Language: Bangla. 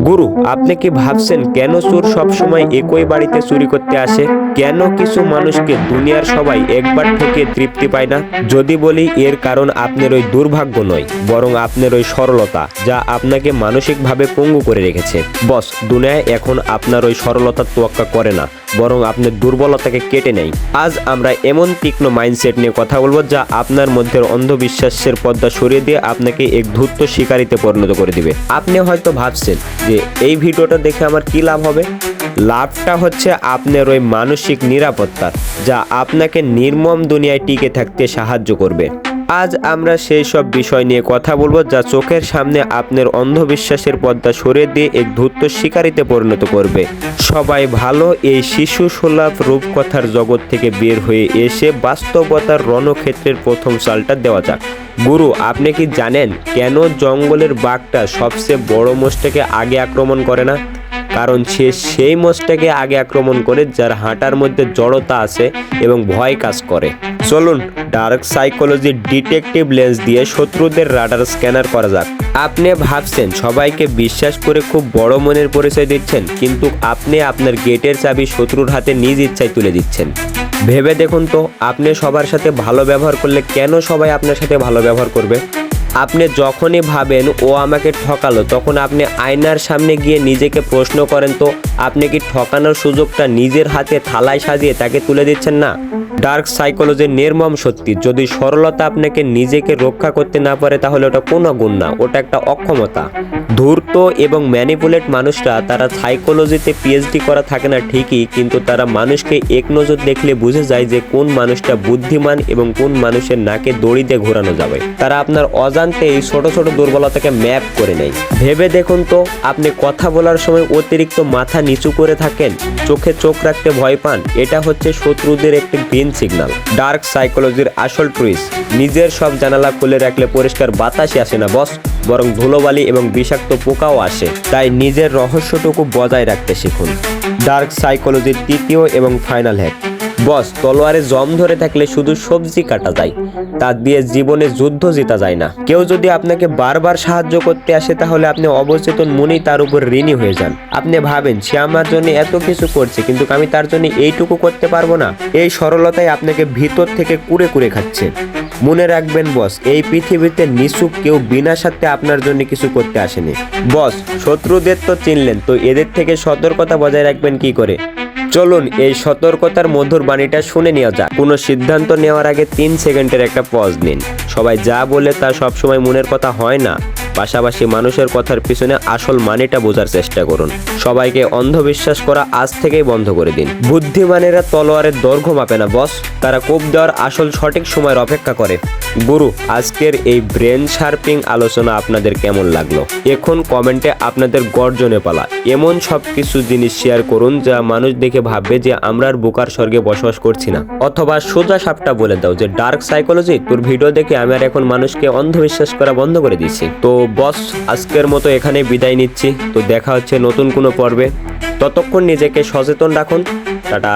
গুরু, আপনি কি ভাবছেন কেন চোর সবসময় একই বাড়িতে চুরি করতে আসে? কেন কিছু মানুষকে দুনিয়ার সবাই একবার ঠকিয়ে তৃপ্তি পায় না? যদি বলি এর কারণ আপনার ওই দুর্ভাগ্য নয়, বরং আপনার ওই সরলতা, যা আপনাকে মানসিকভাবে পঙ্গু করে রেখেছে। বস, দুনিয়ায় এখন আপনার ওই সরলতার তোয়াক্কা করে না, বরং আপনার দুর্বলতাকে কেটে নেয়। আজ আমরা এমন তীক্ষ্ণ মাইন্ডসেট নিয়ে কথা বলবো যা আপনার মধ্যে অন্ধবিশ্বাসের পর্দা সরিয়ে দিয়ে আপনাকে এক ধূর্ত শিকারীতে পরিণত করে দিবে। আপনি হয়তো ভাবছেন যে এই ভিডিওটা দেখে আমার কি লাভ হবে। লাভটা হচ্ছে আপনার ওই মানসিক নিরাপত্তার, যা আপনাকে নির্মম দুনিয়ায় টিকে থাকতে সাহায্য করবে। আজ আমরা সেই সব বিষয় নিয়ে কথা বলবো যা চোখের সামনে আপনার অন্ধবিশ্বাসের পর্দা সরিয়ে দিয়ে এক ধূর্ত শিকারীতে পরিণত করবে। সবাই ভালো এই শিশু সুলভ রূপকথার জগৎ থেকে বের হয়ে এসে বাস্তবতার রণক্ষেত্রের প্রথম চালটা দেওয়া যাক। গুরু, আপনি কি জানেন কেন জঙ্গলের বাঘটা সবচেয়ে বড় মোষটাকে আগে আক্রমণ করে না? কারণ সে সেই মোষটাকে আগে আক্রমণ করে যার হাঁটার মধ্যে জড়তা আছে এবং ভয় কাজ করে। চলুন ডার্ক সাইকোলজি ডিটেকটিভ লেন্স দিয়ে শত্রুদের রাডার স্ক্যানার করা যাক। আপনি ভাবছেন সবাইকে বিশ্বাস করে খুব বড় মনের পরিচয় দিচ্ছেন, কিন্তু আপনি আপনার গেটের চাবি শত্রুর হাতে নিজ ইচ্ছায় তুলে দিচ্ছেন। ভেবে দেখুন তো, আপনি সবার সাথে ভালো ব্যবহার করলে কেন সবাই আপনার সাথে ভালো ব্যবহার করবে? আপনি যখনই ভাবেন ও আমাকে ঠকালো, তখন আপনি আয়নার সামনে গিয়ে নিজেকে প্রশ্ন করেন তো, আপনি কি ঠকানোর সুযোগটা নিজের হাতে থালায় সাজিয়ে তাকে তুলে দিচ্ছেন না? ডার্ক সাইকোলজির নির্মম সত্যি, যদি সরলতা আপনাকে নিজেকে রক্ষা করতে না পারে তাহলে ওটা কোনো গুণ না, ওটা একটা অক্ষমতা। ধূর্ত এবং ম্যানিপুলেট মানুষরা, তারা সাইকোলজিতে পিএইচডি করা থাকে না ঠিকই, কিন্তু তারা মানুষকে এক নজর দেখলে বুঝে যায় যে কোন মানুষটা বুদ্ধিমান এবং কোন মানুষের নাকে দড়ি দিয়ে ঘোরানো যাবে। তারা আপনার অজান্তে এই ছোট ছোট দুর্বলতাকে ম্যাপ করে নেয়। ভেবে দেখুন তো, আপনি কথা বলার সময় অতিরিক্ত মাথা নিচু করে থাকেন, চোখে চোখ রাখতে ভয় পান, এটা হচ্ছে শত্রুদের একটি গ্রিন সিগন্যাল। ডার্ক সাইকোলজির আসল ট্রুইস, নিজের সব জানালা খুলে রাখলে পরিষ্কার বাতাসই আসে না বস, বরং ধুলোবালি এবং বিষাক্ত পোকাও আসে। তাই নিজের রহস্যটুকু বজায় রাখতে শিখুন। ডার্ক সাইকোলজির তৃতীয় এবং ফাইনাল হ্যাক, বস, তলোয়ারে জম ধরে থাকলে শুধু সবজি কাটা যায়, তা দিয়ে জীবনে যুদ্ধ জেতা যায় না। কেউ যদি আপনাকে বারবার সাহায্য করতে আসে, তাহলে আপনি অবচেতন মনেই তার উপর ঋণী হয়ে যান। আপনি ভাবেন সে আমার জন্য এত কিছু করছে, কিন্তু আমি তার জন্য এইটুকু করতে পারবো না। এই সরলতাই আপনাকে ভিতর থেকে কুরে কুরে খাচ্ছে। মনে রাখবেন বস, এই পৃথিবীতে নিছক কেউ বিনা স্বার্থে আপনার জন্য কিছু করতে আসেনি। বস, শত্রুদের তো চিনলেন, তো এদের থেকে সতর্কতা বজায় রাখবেন কি করে? চলুন এই সতর্কতার মধুর বাণীটা শুনে নেওয়া যাক। কোনো সিদ্ধান্ত নেওয়ার আগে 3 সেকেন্ডের একটা পজ নিন। সবাই যা বলে তা সবসময় মনের কথা হয় না, পাশাপাশি মানুষের কথার পিছনে আসল মানেটা বোঝার চেষ্টা করুন। সবাইকে অন্ধবিশ্বাস করা আজ থেকেই বন্ধ করে দিন। বুদ্ধিমানেরা তলোয়ারের দৈর্ঘ্য মাপে না বস, তারা কোপ দেওয়ার আসল সঠিক সময়ের অপেক্ষা করে। গুরু, আজকের এই ব্রেন শার্পিং আলোচনা আপনাদের কেমন লাগলো? এখন কমেন্টে আপনাদের গর্জনে পালা। এমন সব কিছু জিনিস শেয়ার করুন যা মানুষ দেখে ভাববে যে আমরা আর বোকার স্বর্গে বসবাস করছি না। অথবা সোজা সাপটা বলে দাও যে ডার্ক সাইকোলজি, তোর ভিডিও দেখে আমি আর এখন মানুষকে অন্ধবিশ্বাস করা বন্ধ করে দিচ্ছি। তো বস, আজকের মতো এখানেই বিদায় নিচ্ছি। তো দেখা হচ্ছে নতুন কোনো পর্বে। ততক্ষণ নিজেকে সচেতন রাখুন। টাটা।